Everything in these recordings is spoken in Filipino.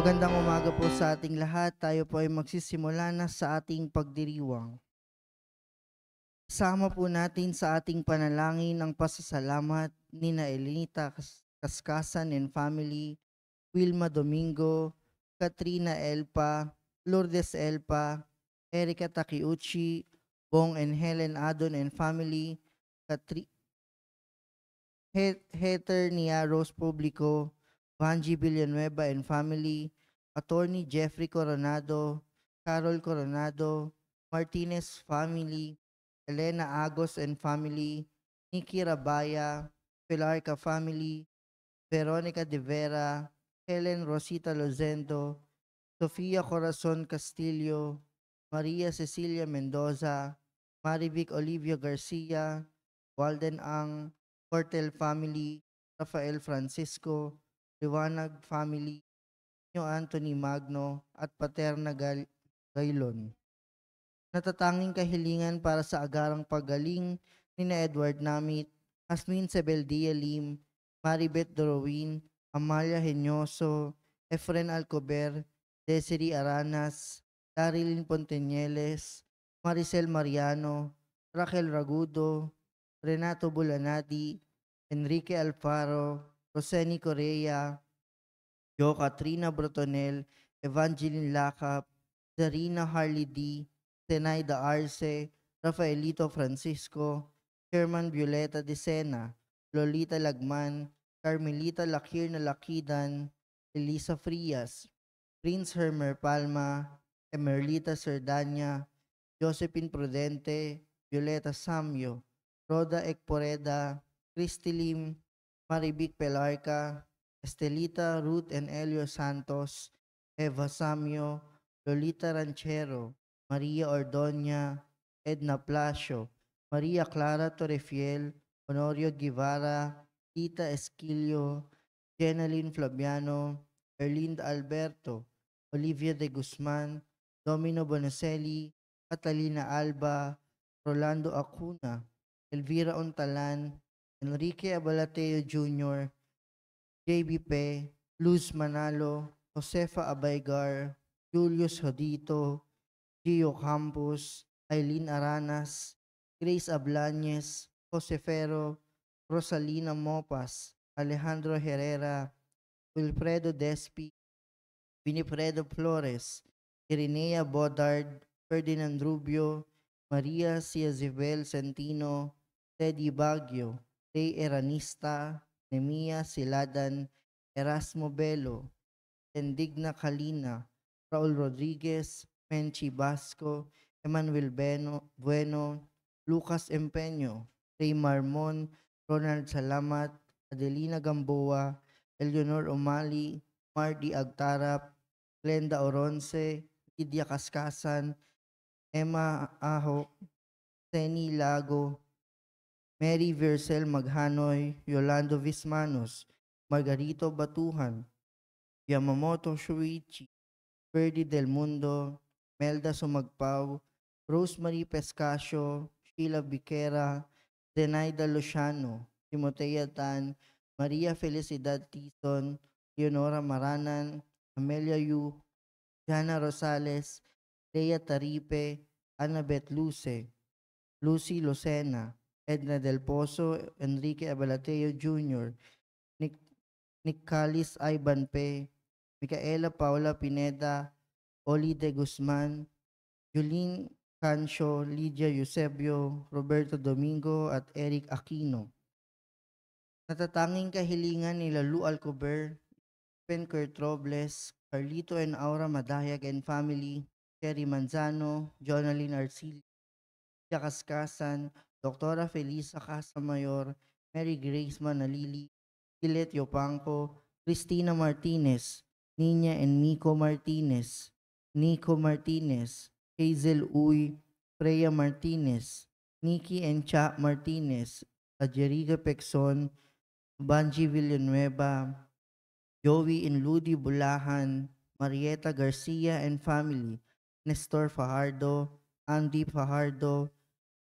Magandang umaga po sa ating lahat. Tayo po ay magsisimula na sa ating pagdiriwang. Sama po natin sa ating panalangin ang pasasalamat ni na Elenita Kaskasan and family, Wilma Domingo, Katrina Elpa, Lourdes Elpa, Erica Takiuchi, Bong and Helen Adon and family, Heather Nia Rose Publico, Vanji Villanueva and family, Attorney Jeffrey Coronado, Carol Coronado, Martinez family, Elena Agos and family, Nikki Rabaya, Pilarca family, Veronica De Vera, Helen Rosita Lozendo, Sofia Corazon Castillo, Maria Cecilia Mendoza, Marivic Olivia Garcia, Walden Ang, Cortel family, Rafael Francisco, Liwanag family, Nyo Anthony Magno, at Paterna Gaylon. Natatanging kahilingan para sa agarang paggaling ni na Edward Namit, Asmin Sebeldia Lim, Maribeth Dorowin, Amalia Henyoso, Efren Alcober, Desiree Aranas, Darilyn Ponteñeles, Maricel Mariano, Raquel Ragudo, Renato Bulanadi, Enrique Alfaro, Roseni Correa, Jo Katrina Brotonel, Evangeline Lacap, Zarina Harley D, Zenaida Arce, Rafaelito Francisco, Sherman Violeta de Sena, Lolita Lagman, Carmelita Lakir na Lakidan, Elisa Frias, Prince Hermer Palma, Emerlita Cerdanya, Josephine Prudente, Violeta Samyo, Roda Ekporeda, Christy Lim, Maribic Pelarca, Estelita Ruth and Elio Santos, Eva Samyo, Lolita Ranchero, Maria Ordoña, Edna Placio, Maria Clara Torrefiel, Honorio Guevara, Tita Esquilio, Jenaline Flaviano, Erlinda Alberto, Olivia de Guzman, Domino Bonacelli, Catalina Alba, Rolando Acuna, Elvira Ontalan, Enrique Abalateo Jr., JB Pe, Luz Manalo, Josefa Abaygar, Julius Hodito, Gio Campos, Aileen Aranas, Grace Ablañez, Josefero, Rosalina Mopas, Alejandro Herrera, Wilfredo Despi, Winifredo Flores, Irenea Bodard, Ferdinand Rubio, Maria Ciazibel Santino, Teddy Baguio, Ray Eranista, Nemia Siladan, Erasmo Belo, Endigna Kalina, Raul Rodriguez, Menchi Basco, Emmanuel Bueno, Lucas Empeño, Ray Marmon, Ronald Salamat, Adelina Gamboa, Eleanor Umali, Mardy Agtarap, Glenda Oronce, Lydia Kaskasan, Emma Aho, Tenny Lago, Mary Vircel Maghanoy, Yolando Vismanos, Margarito Batuhan, Yamamoto Shuichi, Ferdy Del Mundo, Melda Sumagpao, Rosemary Pescasio, Sheila Biquera, Zenaida Luciano, Timotea Tan, Maria Felicidad Tison, Leonora Maranan, Amelia Yu, Jana Rosales, Lea Taripe, Annabeth Luce, Lucy Lucena, Edna Del Pozo, Enrique Abalateo Jr., Nick, Nicalis Ivan P., Micaela Paula Pineda, Oli de Guzman, Julene Cancio, Lydia Eusebio, Roberto Domingo at Eric Aquino. Natatanging kahilingan ni Lalu Alcober, Ben Kurt Robles, Carlito and Aura Madayag and family, Terry Manzano, Jonalyn Arcil, Kaskasan, Doktora Felisa Casamayor, Mary Grace Manalili, Gilet Yopanco, Cristina Martinez, Nina and Nico Martinez, Hazel Uy, Freya Martinez, Nikki and Cha Martinez, Adjeriga Pexon, Banji Villanueva, Joey and Ludi Bulahan, Marieta Garcia and family, Nestor Fajardo, Andy Fajardo,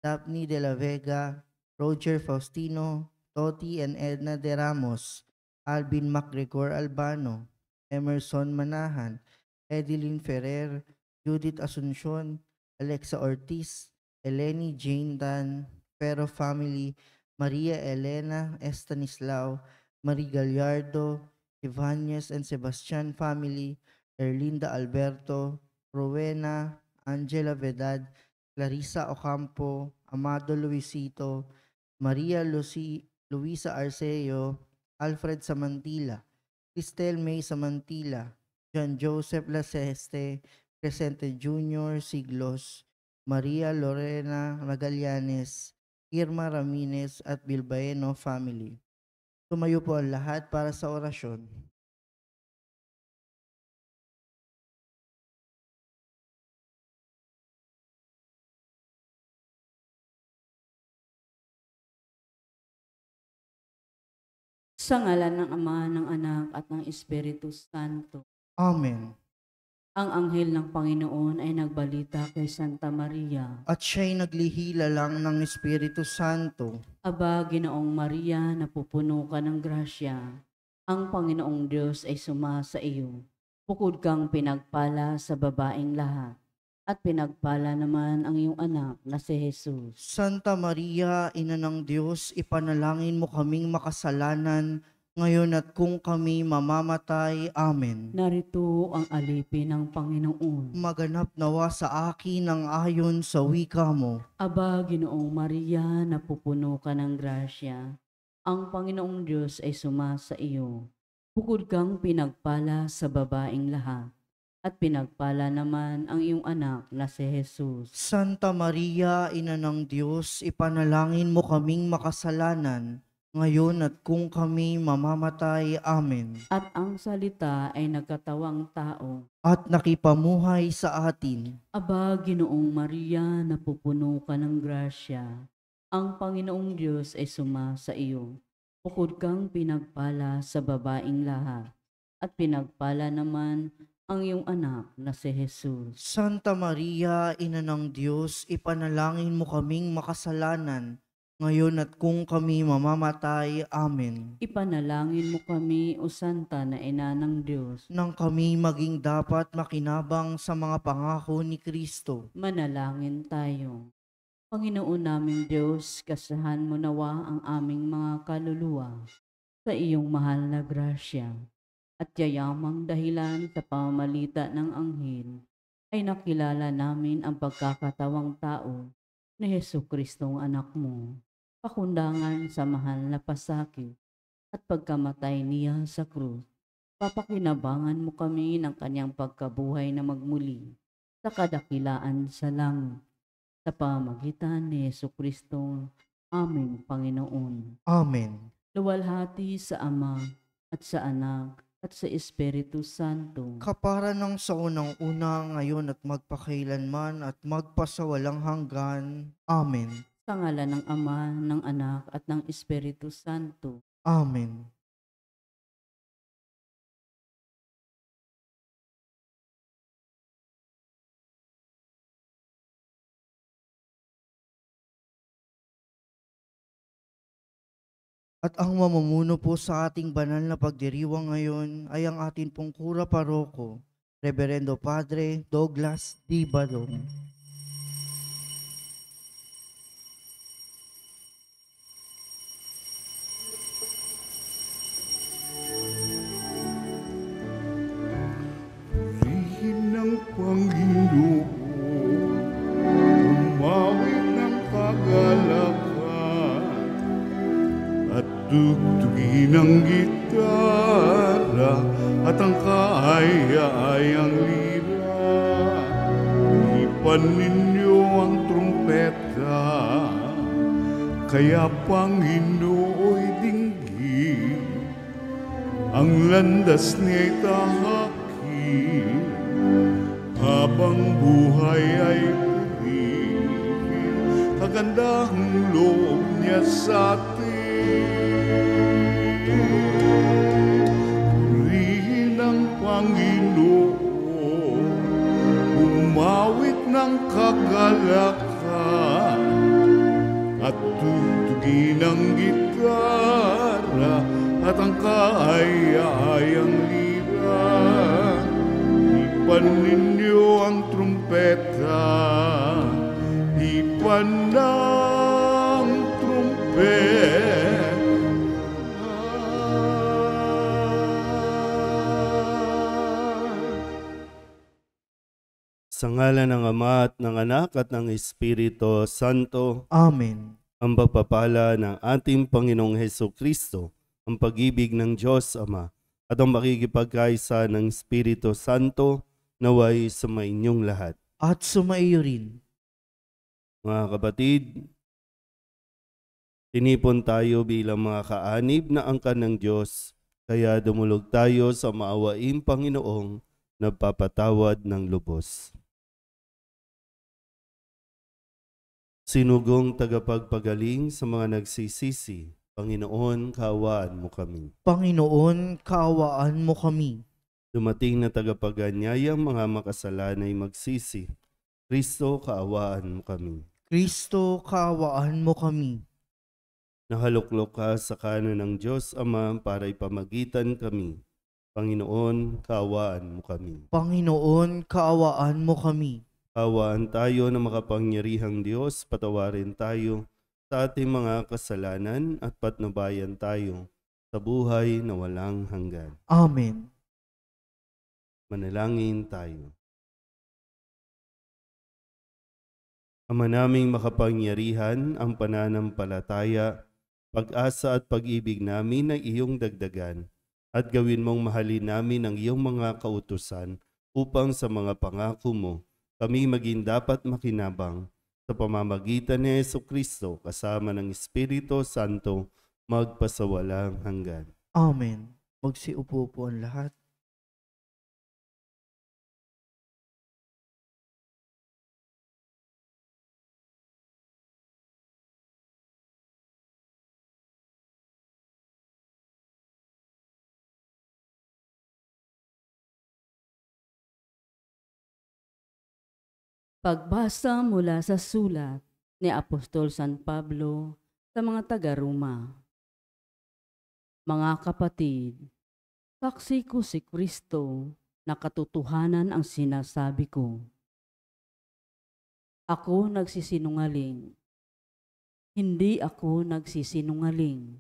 Daphne de la Vega, Roger Faustino, Toti and Edna de Ramos, Alvin MacGregor Albano, Emerson Manahan, Edeline Ferrer, Judith Asuncion, Alexa Ortiz, Eleni Jane Dan, Pero Family, Maria Elena Estanislao, Marie Gallardo, Ivanez and Sebastian Family, Erlinda Alberto, Rowena, Angela Vedad, Clarissa Ocampo, Amado Luisito, Luisa Arceo, Alfred Samantila, Cristel May Samantila, John Joseph Laceste, Crescente Jr. Siglos, Maria Lorena Magallanes, Irma Ramirez at Bilbaeno family. Tumayo po ang lahat para sa orasyon. Sa ngalan ng Ama, ng Anak, at ng Espiritu Santo. Amen. Ang anghel ng Panginoon ay nagbalita kay Santa Maria. At siya'y naglihila lang ng Espiritu Santo. Aba, Ginoong Maria, napupuno ka ng grasya. Ang Panginoong Diyos ay sumasa iyo. Bukod kang pinagpala sa babaeng lahat. At pinagpala naman ang iyong anak na si Jesus. Santa Maria, Ina ng Diyos, ipanalangin mo kaming makasalanan, ngayon at kung kami mamamatay. Amen. Narito ang alipin ng Panginoon. Maganap nawa sa akin ang ayon sa wika mo. Aba, Ginoong Maria, napupuno ka ng grasya. Ang Panginoong Diyos ay sumasa iyo. Bukod kang pinagpala sa babaeng lahat. At pinagpala naman ang iyong anak na si Jesus. Santa Maria, Ina ng Diyos, ipanalangin mo kaming makasalanan, ngayon at kung kami mamamatay. Amen. At ang salita ay nagkatawang tao. At nakipamuhay sa atin. Aba, Ginoong Maria, napupuno ka ng grasya. Ang Panginoong Diyos ay sumasa iyo. Bukod kang pinagpala sa babaeng lahat. At pinagpala naman ang iyong anak na si Jesus. Santa Maria, Ina ng Diyos, ipanalangin mo kaming makasalanan, ngayon at kung kami mamamatay. Amen. Ipanalangin mo kami, O Santa na Ina ng Diyos. Nang kami maging dapat makinabang sa mga pangako ni Kristo. Manalangin tayo. Panginoon naming Diyos, kasahan mo nawa ang aming mga kaluluwa sa iyong mahal na grasya. At yayamang dahilan sa pamamalita ng anghel, ay nakilala namin ang pagkakatawang tao ni Jesukristong anak mo. Pakundangan sa mahal na pasakit at pagkamatay niya sa krus, papakinabangan mo kami ng kanyang pagkabuhay na magmuli sa kadakilaan sa langit. Sa pamagitan ni Jesukristong aming Panginoon. Amen. Luwalhati sa Ama at sa Anak at sa Espiritu Santo. Kapara ng sa unang-una, ngayon at magpakailanman at magpasawalang hanggan. Amen. Sa ngalan ng Ama, ng Anak at ng Espiritu Santo. Amen. At ang mamumuno po sa ating banal na pagdiriwang ngayon ay ang ating pong kura paroko, Reverendo Padre Douglas D. Badong. Purihin ng Panginoon, umawit ng kagalakan, at tugtugin ang gitara at ang kaaya-ayang lira. Ipan ninyo ang trumpeta, kaya Panginooy dinggin, ang landas niya'y tahakin, habang buhay ay purihin, kagandahang loob niya sa atin. Purihin ang Panginoon, umawit ng kagalakan, at tugtugin ang gitara at ang kaaya-ayang lira. Hipan ninyo ang trumpeta, hipan ng trumpeta. Sa ngalan ng Ama at ng Anak at ng Espiritu Santo, Amen. ang pagpapala ng ating Panginoong Hesukristo, ang pag-ibig ng Diyos Ama, at ang makikipagkaisa ng Espiritu Santo naway sa inyong lahat. At sumaiyo rin. Mga kapatid, tinipon tayo bilang mga kaanib na angkan ng Diyos, kaya dumulog tayo sa maawaing Panginoong nagpapatawad ng lubos. Sinugong tagapagpagaling sa mga nagsisisi, Panginoon, kaawaan mo kami. Panginoon, kaawaan mo kami. Dumating na tagapaganyayang mga makasalanay magsisi, Kristo, kaawaan mo kami. Kristo, kaawaan mo kami. Nahaluklok ka sa kanan ng Diyos Ama para ipamagitan kami. Panginoon, kaawaan mo kami. Panginoon, kaawaan mo kami. Kaawaan tayo na makapangyarihang Diyos, patawarin tayo sa ating mga kasalanan at patnubayan tayo sa buhay na walang hanggan. Amen. Manalangin tayo. Ama naming makapangyarihan, ang pananampalataya, pag-asa at pag-ibig namin ay iyong dagdagan at gawin mong mahalin namin ang iyong mga kautusan upang sa mga pangako mo kami maging dapat makinabang sa pamamagitan ni Jesucristo kasama ng Espiritu Santo magpasawalang hanggan. Amen. Magsiupo po ang lahat. Pagbasa mula sa sulat ni Apostol San Pablo sa mga taga-Roma. Mga kapatid, saksi ko si Kristo na katotohanan ang sinasabi ko. Ako nagsisinungaling. Hindi ako nagsisinungaling.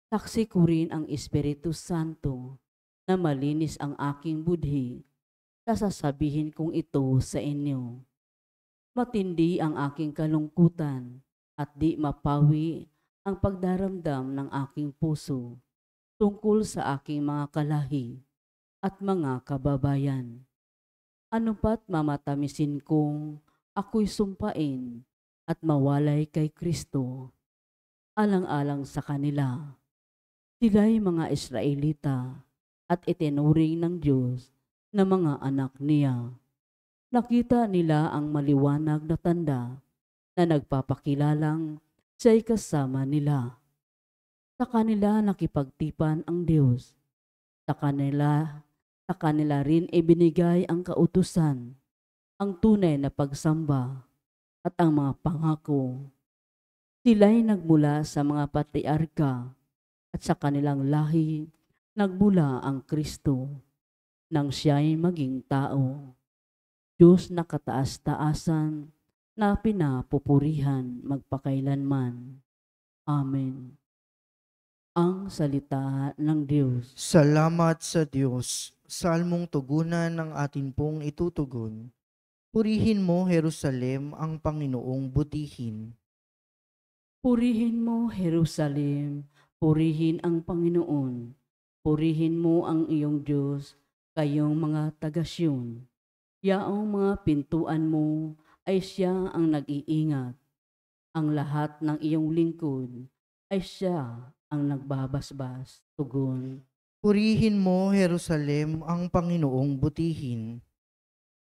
Saksi ko rin ang Espiritu Santo na malinis ang aking budhi na sasabihin kong ito sa inyo. Matindi ang aking kalungkutan at di mapawi ang pagdaramdam ng aking puso tungkol sa aking mga kalahi at mga kababayan. Ano pat mamatamisin kong ako'y sumpain at mawalay kay Kristo, alang-alang sa kanila. Sila'y mga Israelita at itinuring ng Diyos na mga anak niya. Nakita nila ang maliwanag na tanda na nagpapakilalang siya'y kasama nila. Sa kanila nakipagtipan ang Diyos. Sa kanila rin ibinigay ang kautusan, ang tunay na pagsamba at ang mga pangako. Sila'y nagmula sa mga patriarka at sa kanilang lahi nagmula ang Kristo nang siya'y maging tao. Diyos na kataas-taasan na pinapupurihan magpakailanman. Amen. Ang salita ng Diyos. Salamat sa Diyos. Salmong tugunan ng atin pong itutugon. Purihin mo, Jerusalem, ang Panginoong butihin. Purihin mo, Jerusalem, purihin ang Panginoon. Purihin mo ang iyong Diyos, kayong mga taga-Siyon. Yaong mga pintuan mo ay siya ang nag-iingat. Ang lahat ng iyong lingkod ay siya ang nagbabasbas. Tugon. Purihin mo, Jerusalem, ang Panginoong butihin.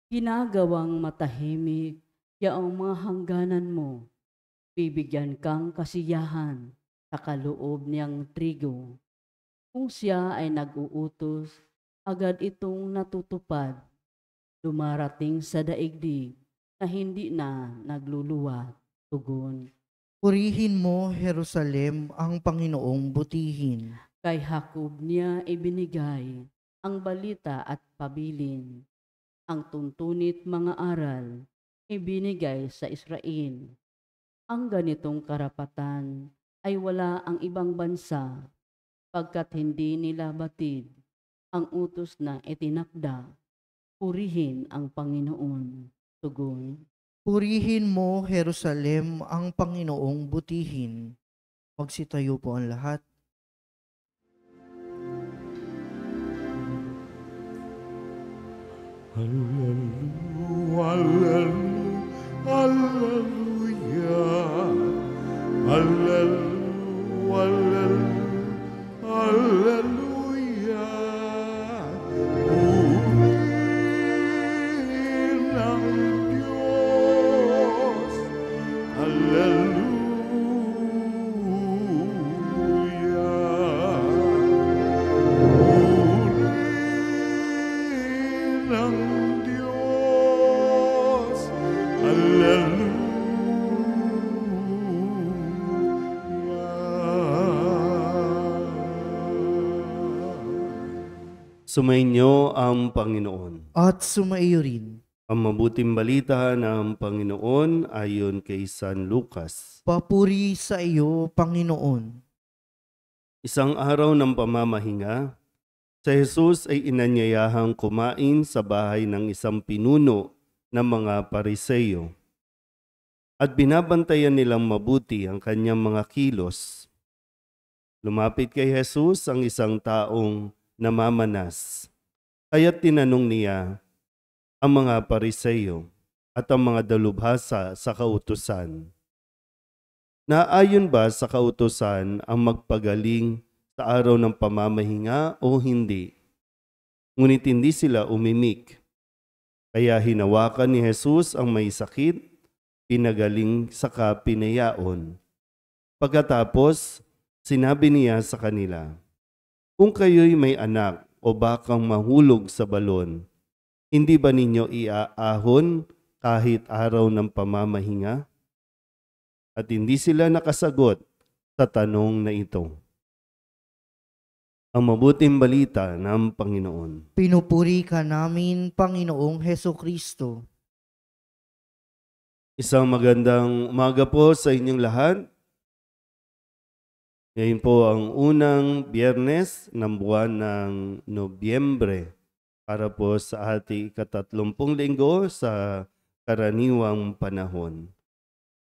Ginagawang matahimik yaong mga hangganan mo. Bibigyan kang kasiyahan sa kaloob niyang trigo. Kung siya ay nag-uutos, agad itong natutupad. Dumarating sa daigdig na hindi na nagluluwat. Tugon. Purihin mo, Jerusalem, ang Panginoong butihin. Kay Jacob niya ibinigay ang balita at pabilin. Ang tuntunit mga aral ibinigay sa Israel. Ang ganitong karapatan ay wala ang ibang bansa pagkat hindi nila batid ang utos na itinakda. Purihin ang Panginoon. Tugon. Purihin mo, Jerusalem, ang Panginoong butihin. Magsitayo po ang lahat. Hallelujah, hallelujah, hallelujah, hallelujah. Purihin ang Diyos, hallelujah. Purihin ang Diyos, hallelujah. Sumainyo ang Panginoon. At sumaiyo rin. Ang mabuting balita ng Panginoon ayon kay San Lucas. Papuri sa iyo, Panginoon. Isang araw ng pamamahinga, si Jesus ay inanyayahang kumain sa bahay ng isang pinuno ng mga Pariseyo. At binabantayan nilang mabuti ang kanyang mga kilos. Lumapit kay Jesus ang isang taong namamanas. Kaya't tinanong niya ang mga Pariseyo at ang mga dalubhasa sa kautusan. Naayon ba sa kautusan ang magpagaling sa araw ng pamamahinga o hindi? Ngunit hindi sila umimik. Kaya hinawakan ni Jesus ang may sakit, pinagaling saka pinayaon. Pagkatapos, sinabi niya sa kanila, kung kayo'y may anak o bakang mahulog sa balon, hindi ba ninyo iaahon kahit araw ng pamamahinga? At hindi sila nakasagot sa tanong na ito. Ang mabuting balita ng Panginoon. Pinupuri ka namin, Panginoong Hesukristo. Isang magandang umaga po sa inyong lahat. Ngayon po ang unang Biyernes ng buwan ng Nobyembre para po sa ating 30 linggo sa karaniwang panahon.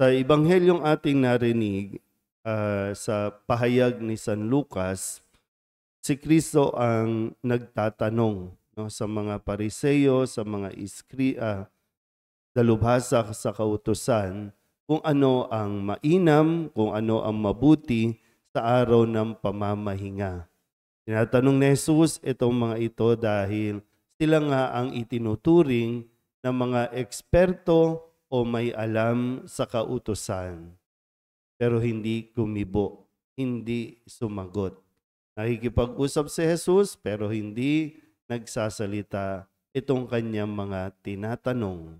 Sa Ebanghelyong ating narinig sa pahayag ni San Lucas, si Kristo ang nagtatanong sa mga Pariseyo, sa mga dalubhasa sa kautusan, kung ano ang mainam, kung ano ang mabuti sa araw ng pamamahinga. Tinatanong ni Jesus itong mga ito dahil sila nga ang itinuturing ng mga eksperto o may alam sa kautusan. Pero hindi gumibo, hindi sumagot. Nakikipag-usap si Jesus pero hindi nagsasalita itong kanyang mga tinatanong.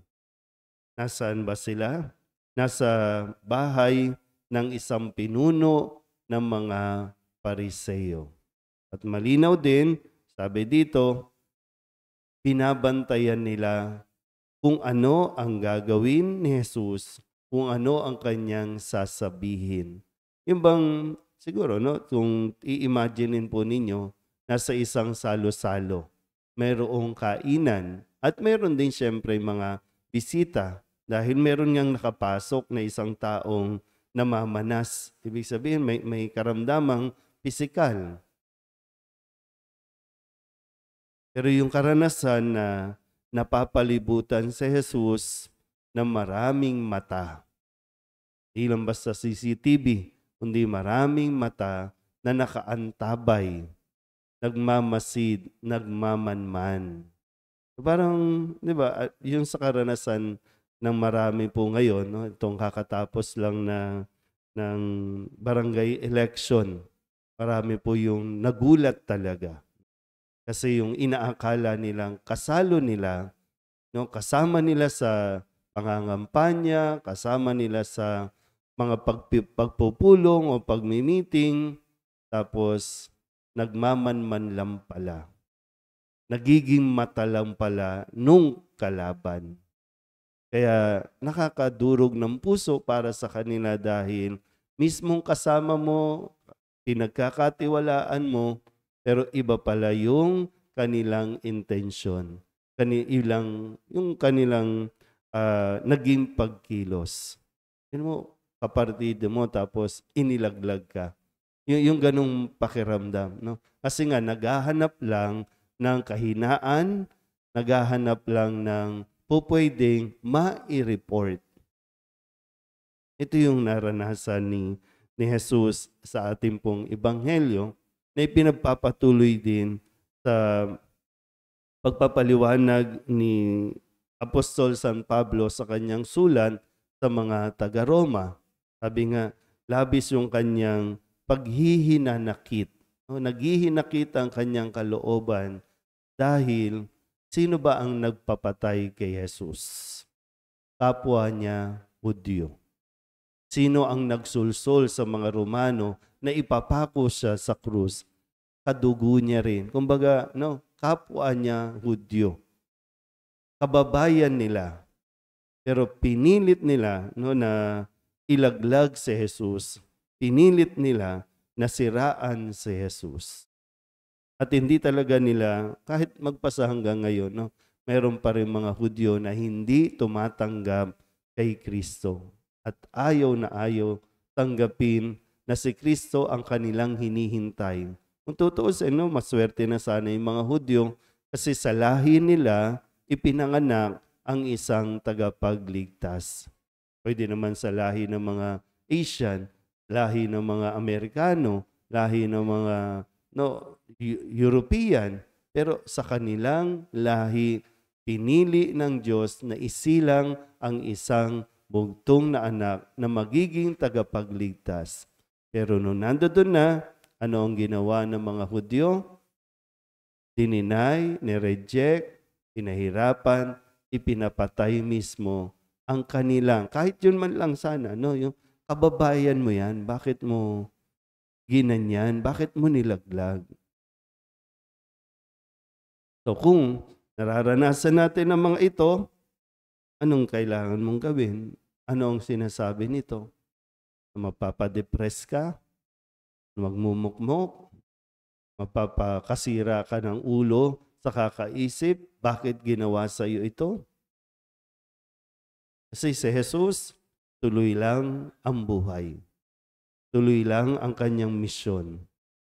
Nasaan ba sila? Nasa bahay ng isang pinuno ng mga Pariseyo. At malinaw din, sabi dito, binabantayan nila kung ano ang gagawin ni Jesus, kung ano ang kanyang sasabihin. Yung bang, siguro, kung i-imaginein po ninyo, nasa isang salo-salo, mayroong kainan, at mayroon din siyempre mga bisita, dahil meron ngang nakapasok na isang taong namamanas. Ibig sabihin, may karamdamang pisikal. Pero yung karanasan na napapalibutan si Jesus ng maraming mata. Hindi lang basta CCTV, kundi maraming mata na nakaantabay, nagmamasid, nagmamanman. Parang, di ba, yung sa karanasan ng marami po ngayon, itong kakatapos lang ng barangay election, marami po yung nagulat talaga. Kasi yung inaakala nilang kasalo nila, kasama nila sa pangangampanya, kasama nila sa mga pagpupulong o pagmi-meeting, tapos nagmamanman lang pala. nagiging mata lang pala nung kalaban. Kaya nakakadurog ng puso para sa kanila dahil mismong kasama mo, pinagkakatiwalaan mo, pero iba pala yung kanilang intensyon. Yung kanilang naging pagkilos. Yun mo, kapartido mo, tapos inilaglag ka. Yung ganong pakiramdam. No? Kasi nga, naghahanap lang ng kahinaan, naghahanap lang ng pupwedeng ma-report. Ito yung naranasan ni Jesus sa ating pong ebanghelyo na ipinagpapatuloy din sa pagpapaliwanag ni Apostol San Pablo sa kanyang sulat sa mga taga-Roma. Sabi nga, labis yung kanyang paghihinanakit. Naghihinakit ang kanyang kalooban dahil sino ba ang nagpapatay kay Jesus? Kapwa niya, Hudyo. Sino ang nagsulsol sa mga Romano na ipapako siya sa krus? Kadugo niya rin. Kumbaga, kapwa niya, Hudyo. Kababayan nila. Pero pinilit nila na ilaglag si Jesus. Pinilit nila na siraan si Jesus. At hindi talaga nila, kahit magpasa hanggang ngayon, mayroon pa rin mga Hudyo na hindi tumatanggap kay Kristo. At ayaw na ayaw tanggapin na si Kristo ang kanilang hinihintay. Kung tutuusin, maswerte na sana yung mga Hudyo kasi sa lahi nila ipinanganak ang isang tagapagligtas. Pwede naman sa lahi ng mga Asian, lahi ng mga Amerikano, lahi ng mga European, pero sa kanilang lahi, pinili ng Diyos na isilang ang isang bugtong na anak na magiging tagapagligtas. Pero nung nandoon na, ano ang ginawa ng mga Hudyo? Dininay, nireject, pinahirapan, ipinapatay mismo ang kanilang, kahit yun man lang sana, yung kababayan mo yan, bakit mo ginanyan? Bakit mo nilaglag? So kung nararanasan natin ang mga ito, anong kailangan mong gawin? Ano ang sinasabi nito? Mapapadepress ka? Magmumukmok? Mapapakasira ka ng ulo sa kakaisip? Bakit ginawa sa iyo ito? Kasi si Jesus, tuloy lang ang buhay. Tuloy lang ang kanyang misyon.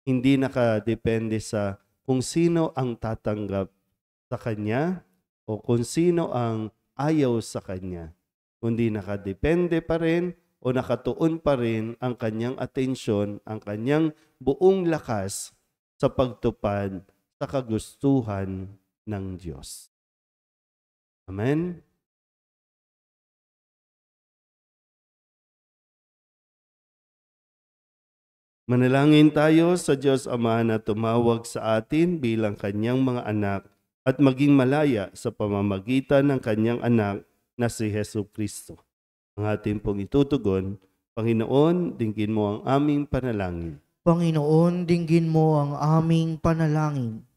Hindi nakadepende sa kung sino ang tatanggap sa kanya o kung sino ang ayaw sa kanya. Kundi nakadepende pa rin o nakatuon pa rin ang kanyang atensyon, ang kanyang buong lakas sa pagtupad sa kagustuhan ng Diyos. Amen? Manalangin tayo sa Diyos Ama na tumawag sa atin bilang kanyang mga anak at maging malaya sa pamamagitan ng kanyang anak na si Hesus Kristo. Ang ating pong itutugon, Panginoon, dinggin mo ang aming panalangin. Panginoon, dinggin mo ang aming panalangin.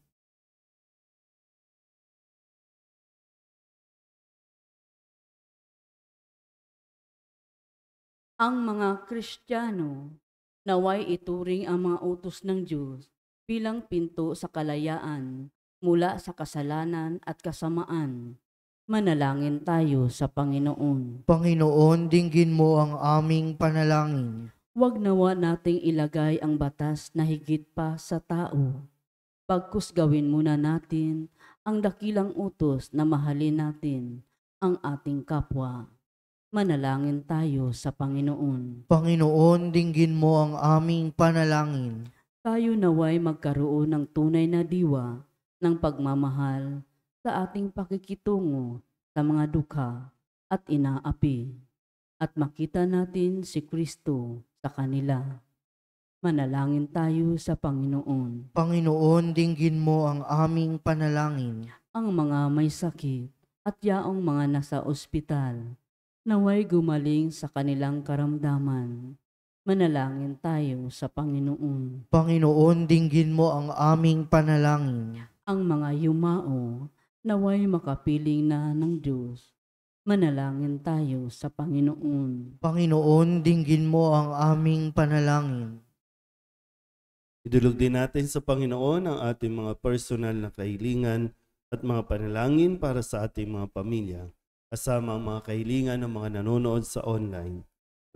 Ang mga Kristiyano, naway ituring ang mga utos ng Diyos bilang pinto sa kalayaan mula sa kasalanan at kasamaan. Manalangin tayo sa Panginoon. Panginoon, dinggin mo ang aming panalangin. Huwag nawa nating ilagay ang batas na higit pa sa tao. Pagkus gawin muna natin ang dakilang utos na mahalin natin ang ating kapwa. Manalangin tayo sa Panginoon. Panginoon, dinggin mo ang aming panalangin. Tayo naway magkaroon ng tunay na diwa ng pagmamahal sa ating pakikitungo sa mga dukha at inaapi at makita natin si Kristo sa kanila. Manalangin tayo sa Panginoon. Panginoon, dinggin mo ang aming panalangin. Ang mga may sakit at yaong mga nasa ospital, naway gumaling sa kanilang karamdaman. Manalangin tayo sa Panginoon. Panginoon, dinggin mo ang aming panalangin. Ang mga yumao naway makapiling na ng Diyos. Manalangin tayo sa Panginoon. Panginoon, dinggin mo ang aming panalangin. Idulog din natin sa Panginoon ang ating mga personal na kahilingan at mga panalangin para sa ating mga pamilya, kasama ang mga kahilingan ng mga nanonood sa online.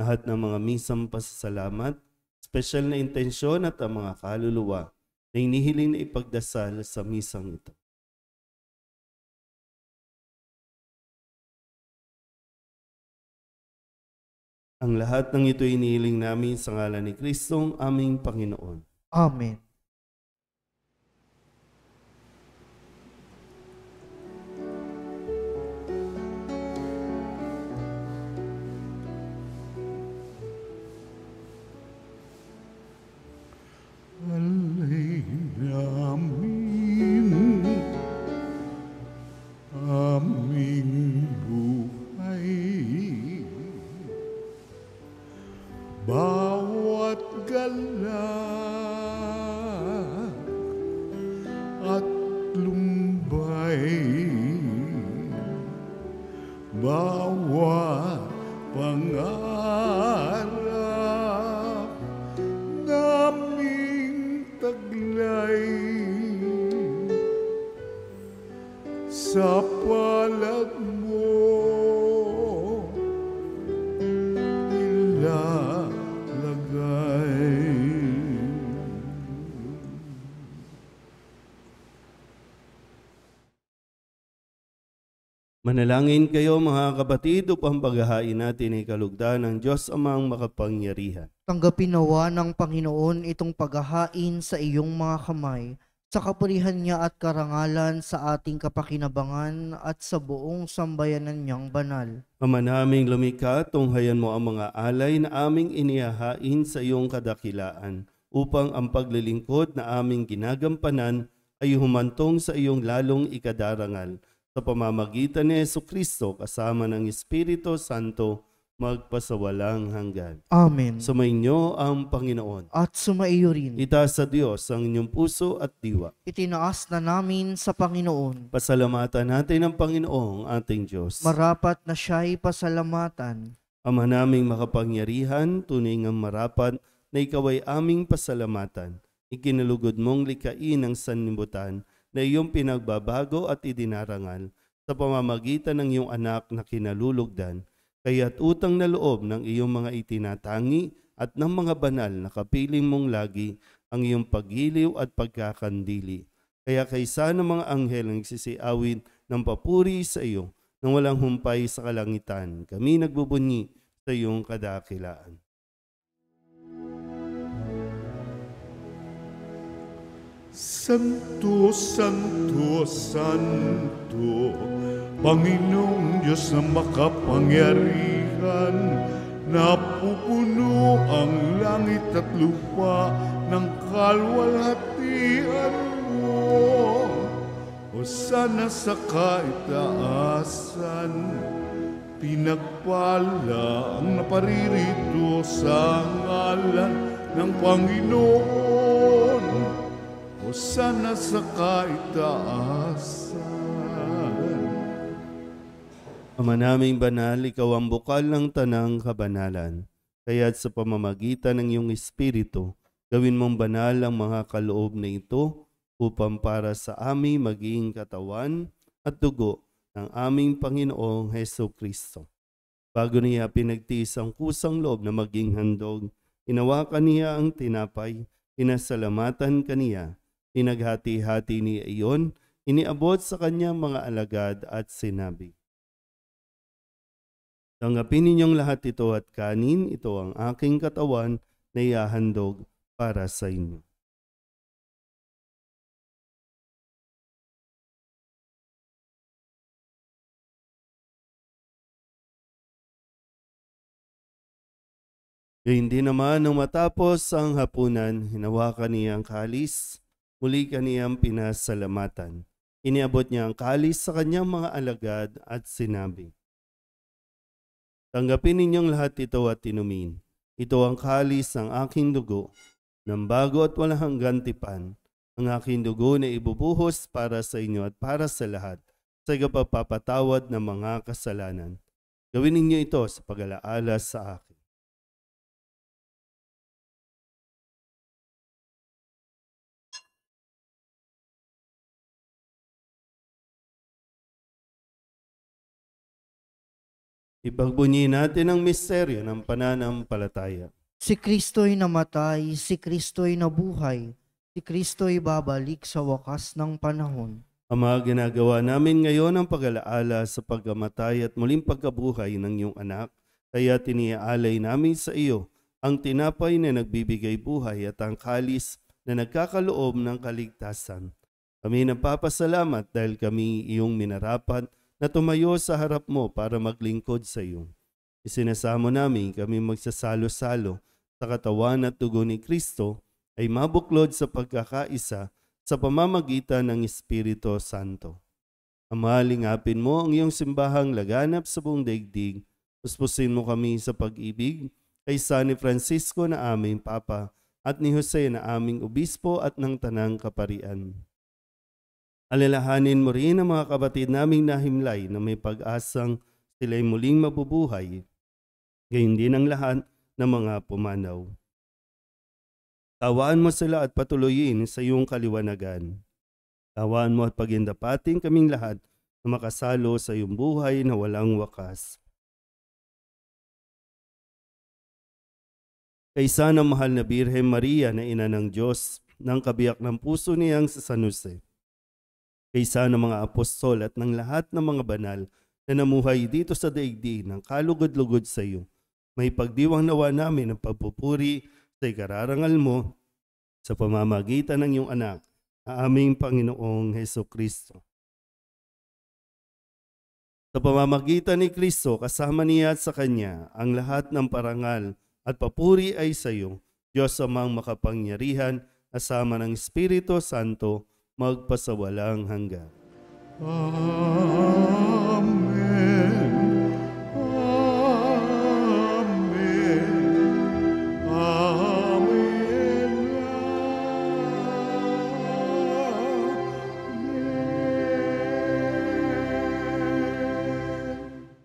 Lahat ng mga misang pasasalamat, special na intensyon at ang mga kaluluwa na inihiling na ipagdasal sa misang ito. Ang lahat ng ito inihiling namin sa ngalan ni Kristong aming Panginoon. Amen. Alay namin aming buhay, bawat galak at lumbay, bawat pangarap naming taglay, sa palad mo ilalagay. Manalangin kayo mga kapatid upang paghahain natin ay kalugdan ng Diyos Amang makapangyarihan. Tanggapin nawa ng Panginoon itong paghahain sa iyong mga kamay, sa kapurihan niya at karangalan sa ating kapakinabangan at sa buong sambayanan niyang banal. Ama naming lumikha, tunghayan mo ang mga alay na aming inihahain sa iyong kadakilaan, upang ang paglilingkod na aming ginagampanan ay humantong sa iyong lalong ikadarangal. Sa pamamagitan ni Jesucristo kasama ng Espiritu Santo, magpasawalang hanggan. Amen. Sumainyo ang Panginoon. At sumaiyo rin. Itaas sa Diyos ang inyong puso at diwa. Itinaas na namin sa Panginoon. Pasalamatan natin ang Panginoong ating Diyos. Marapat na siya'y pasalamatan. Ama naming makapangyarihan, tunay ngang marapat na ikaw ay aming pasalamatan. Ikinalugod mong likain ang sanlibutan na iyong pinagbabago at idinarangal sa pamamagitan ng iyong anak na kinalulugdan. Kaya't utang na loob ng iyong mga itinatangi at ng mga banal na kapiling mong lagi ang iyong paghiliw at pagkakandili. Kaya kaysa ng mga anghel ang nagsisiawin ng papuri sa iyo nang walang humpay sa kalangitan, kami nagbubunyi sa iyong kadakilaan. Santo, Santo, Santo, Panginoong Diyos na makapangyarihan, napupuno ang langit at lupa ng kalwalhatian mo. Hosana sa kaitaasan, pinagpala ang naparirito sa ngalan ng Panginoon. Hosana sa kaitaasan. Ama naming banal, ikaw ang bukal ng tanang kabanalan. Kaya't sa pamamagitan ng iyong Espiritu, gawin mong banal ang mga kaloob na ito upang para sa aming maging katawan at dugo ng aming Panginoong Jesucristo. Bago niya pinagtiis ang kusang loob na maging handog, hinawakan niya ang tinapay, pinasalamatan kaniya, pinaghati-hati niya iyon, iniabot sa kanyang mga alagad at sinabi, "Tanggapin ninyong lahat ito at kanin, ito ang aking katawan na ihahandog para sa inyo." Gayun din naman nang matapos ang hapunan, hinawakan niya ang kalis, muli kaniyang pinasalamatan. Iniabot niya ang kalis sa kanyang mga alagad at sinabi, "Tanggapin ninyong lahat ito at inumin. Ito ang kalis ng aking dugo, ng bago at walang hanggang tipan, Ang aking dugo na ibubuhos para sa inyo at para sa lahat, sa ikapagpapatawad ng mga kasalanan. Gawin ninyo ito sa pag-alaala sa akin. Ipagbunyi natin ang misteryo ng pananampalataya. Si Kristo'y namatay, si Kristo'y nabuhay, si Kristo'y babalik sa wakas ng panahon. Ama, ginagawa namin ngayon ang pag-alaala sa pagkamatay at muling pagkabuhay ng iyong anak, kaya tiniaalay namin sa iyo ang tinapay na nagbibigay buhay at ang kalis na nagkakaloob ng kaligtasan. Kami nagpapasalamat dahil kami iyong minarapat na tumayo sa harap mo para maglingkod sa iyo. Isinasamo namin kami magsasalo-salo sa katawan at dugo ni Kristo ay mabuklod sa pagkakaisa sa pamamagitan ng Espiritu Santo. Ama, lingapin mo ang iyong simbahang laganap sa buong daigdig. Puspusin mo kami sa pag-ibig kay San Francisco na aming Papa at ni Jose na aming Obispo at ng Tanang Kaparian. Alalahanin mo rin ang mga kapatid naming nahimlay na may pag-asang sila'y muling mabubuhay, gayon din ang lahat ng mga pumanaw. Tawaan mo sila at patuloyin sa iyong kaliwanagan. Tawaan mo at pagindapating kaming lahat na makasalo sa iyong buhay na walang wakas. Kaysa ng mahal na Birhen Maria na ina ng Diyos, ng kabiyak ng puso niyang sa San Jose, kaysa ng mga apostol at ng lahat ng mga banal na namuhay dito sa daigdig ng kalugod-lugod sa iyo, may pagdiwang nawa namin ang pagpupuri sa ikararangal mo sa pamamagitan ng iyong anak, na aming Panginoong Hesukristo. Sa pamamagitan ni Kristo, kasama niya at sa Kanya, ang lahat ng parangal at papuri ay sa iyo, Diyos amang makapangyarihan, kasama ng Espiritu Santo, magpasawalang hanggan. Amen. Amen. Amen.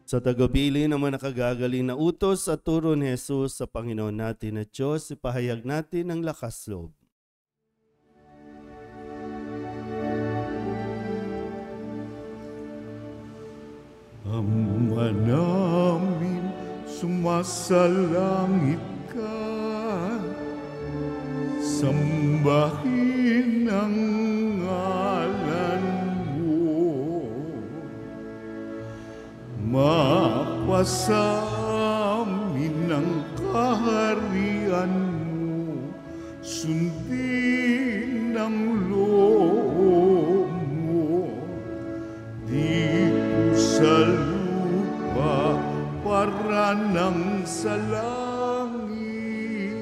Sa tagubilin ng mga nakagagaling na utos at turo ni Jesus sa Panginoon natin at Diyos, ipahayag natin ang lakas loob. Ama namin, sumasalangit ka, sambahin ang ngalan mo. Mapasa amin ang kaharian mo, sundin ang loob mo. Dito sa lupa para nang sa langit,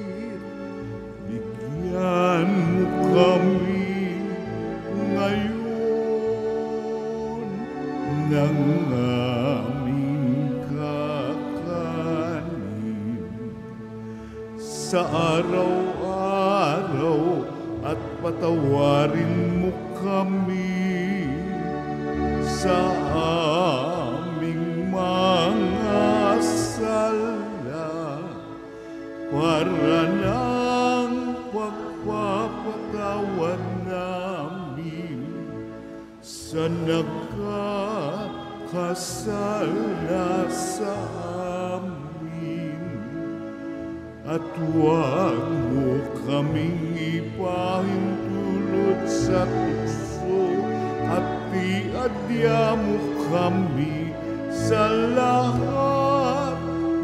bigyan mo kami ngayon ng aming kakanin sa araw-araw at patawarin mo kami sa aming mga sala para ng pagpapatawad namin sa nagkakasala sa amin. At huwag mo kaming ipahintulot sa tukso at iadya mo kami sa lahat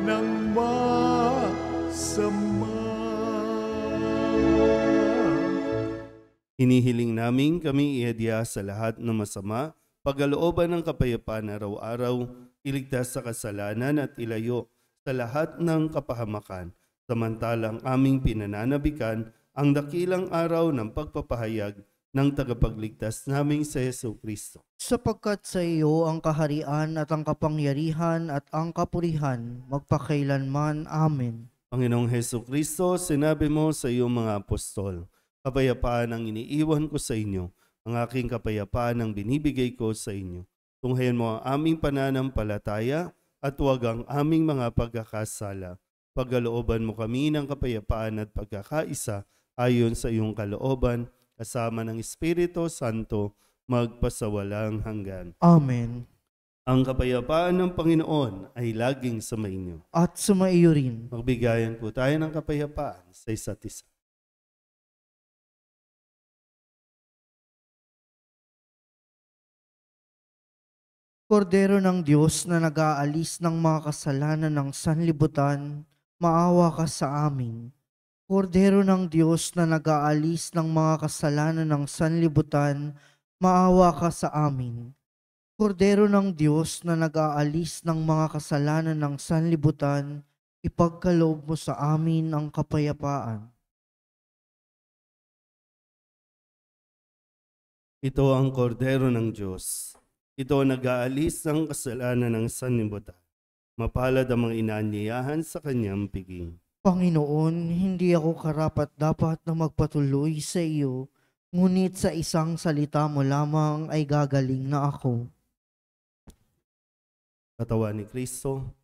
ng masama. Hinihiling namin kami iadya sa lahat ng masama, pagkalooban ng kapayapaan araw-araw, iligtas sa kasalanan at ilayo sa lahat ng kapahamakan, samantalang aming pinananabikan ang dakilang araw ng pagpapahayag ng tagapagligtas naming sa Jesucristo. Sapagkat sa iyo ang kaharian at ang kapangyarihan at ang kapurihan, magpakailanman. Amen. Panginoong Jesucristo, sinabi mo sa iyong mga apostol, Kapayapaan ang iniiwan ko sa inyo, ang aking kapayapaan ang binibigay ko sa inyo. Tunghayan mo ang aming pananampalataya at huwag ang aming mga pagkakasala. Pagkalooban mo kami ng kapayapaan at pagkakaisa ayon sa iyong kalooban, kasama ng Espiritu Santo, magpasawalang hanggan. Amen. Ang kapayapaan ng Panginoon ay laging sa inyo. At sumaiyo rin. Magbigayan po tayo ng kapayapaan sa isa't isa. Kordero ng Diyos na nag-aalis ng mga kasalanan ng sanlibutan, maawa ka sa amin. Kordero ng Diyos na nag-aalis ng mga kasalanan ng sanlibutan, maawa ka sa amin. Kordero ng Diyos na nag-aalis ng mga kasalanan ng sanlibutan, ipagkaloob mo sa amin ang kapayapaan. Ito ang kordero ng Diyos. Ito ang nag-aalis ng kasalanan ng sanlibutan. Mapalad ang mga inaanyayahan sa kanyang piging. Panginoon, hindi ako karapat-dapat na magpatuloy sa iyo, ngunit sa isang salita mo lamang ay gagaling na ako. Katawan ni Kristo.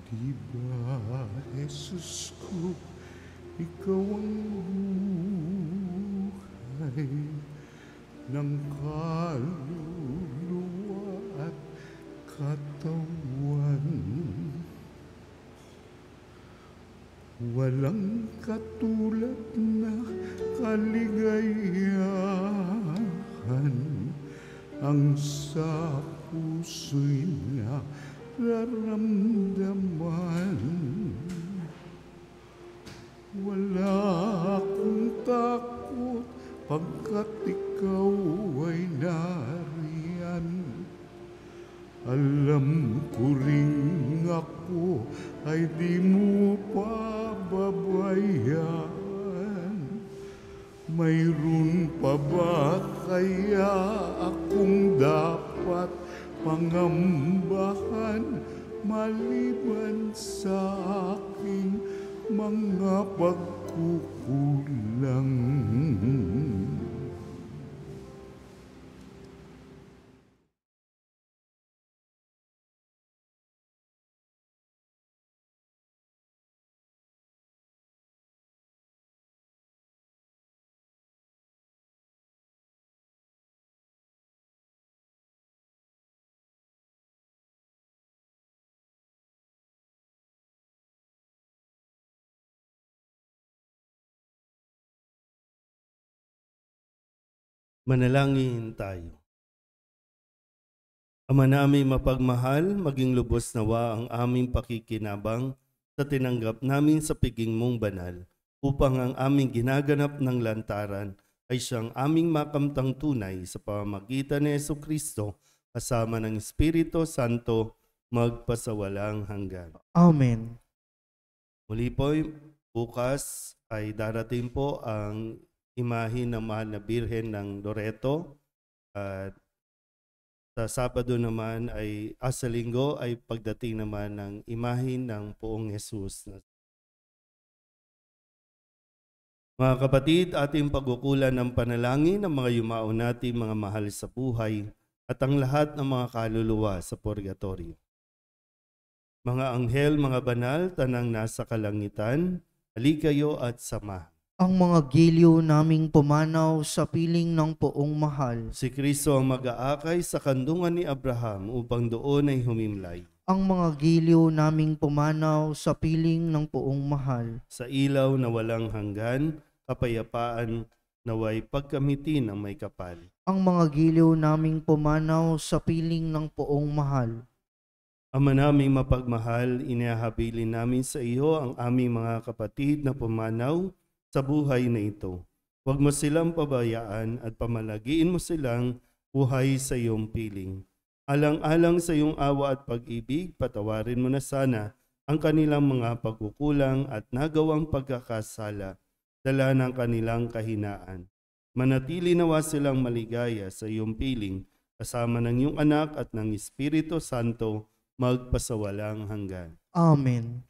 Di ba, Jesus ko, ikaw ang buhay ng kaluluwa at katawan. Walang katulad na kaligayahan ang sa puso'y nararamdaman. Wala akong takot pagkat ikaw ay nariyan. Alam ko ring ako ay di mo pababayaan. Mayroon pa ba kaya akong dapat pangambahan maliban sa aking mga pagkukulang? Manalangin tayo. Ama namin mapagmahal, maging lubos nawa ang aming pakikinabang sa tinanggap namin sa piging mong banal. upang ang aming ginaganap ng lantaran ay siyang aming makamtang tunay sa pamamagitan ni Jesucristo kasama ng Espiritu Santo magpasawalang hanggan. Amen. Muli po, bukas ay darating po ang imahe ng Mahal na Birhen ng Loreto. At sa Sabado naman sa Linggo ay pagdating naman ng imahe ng Poong Jesus. Mga kapatid, ating pagkukulan ng panalangin ng mga yumao natin mga mahal sa buhay at ang lahat ng mga kaluluwa sa purgatorio. Mga anghel, mga banal, tanang nasa kalangitan, halikayo at samahan. Ang mga giliw naming pumanaw sa piling ng Poong Mahal. Si Kristo ang mag-aakay sa kandungan ni Abraham upang doon ay humimlay. Ang mga giliw naming pumanaw sa piling ng Poong Mahal. Sa ilaw na walang hanggan, kapayapaan naway pagkamitin ng may kapal. Ang mga giliw naming pumanaw sa piling ng Poong Mahal. Ama naming mapagmahal, inihahabilin namin sa iyo ang aming mga kapatid na pumanaw sa buhay na ito. Huwag mo silang pabayaan at pamalagiin mo silang buhay sa iyong piling. Alang-alang sa iyong awa at pag-ibig, patawarin mo na sana ang kanilang mga pagkukulang at nagawang pagkakasala, dala ng kanilang kahinaan. Manatili nawa silang maligaya sa iyong piling, kasama ng iyong anak at ng Espiritu Santo, magpasawalang hanggan. Amen.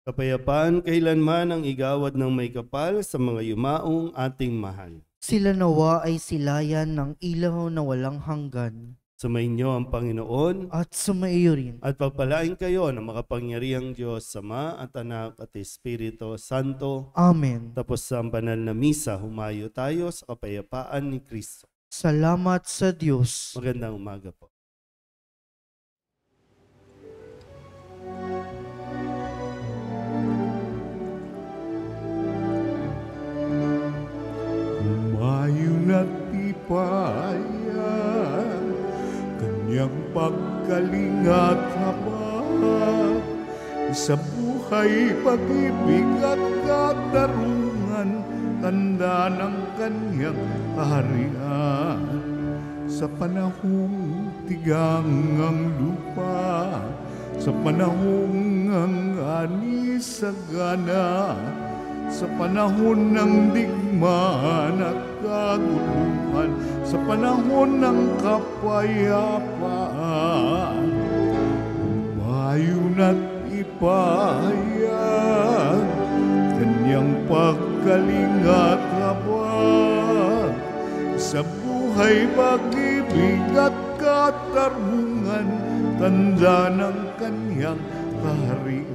Kapayapaan kailanman ang igawad ng may kapal sa mga yumaong ating mahal. Sila nawa ay silayan ng ilaw na walang hanggan. Sumainyo ang Panginoon At sumaiyo rin. at pagpalain kayo ng makapangyarihang Diyos, Ama at Anak at Espiritu Santo. Amen. Tapos sa banal na misa, humayo tayo sa kapayapaan ni Kristo. Salamat sa Diyos. Magandang umaga po. Humayo na't ipayan kanyang pagkalingat habang sa buhay, pag-ibig at katarungan, tanda ng kanyang kaharian. Sa panahong tigang ang lupa, sa panahong ang ani sagana, sa panahon ng digmaan at kaguluhan, sa panahon ng kapayapaan, humayo na't ipahayag kanyang pagkalingat habang sa buhay, pag-ibig at katarungan, tanda ng kanyang kaharian.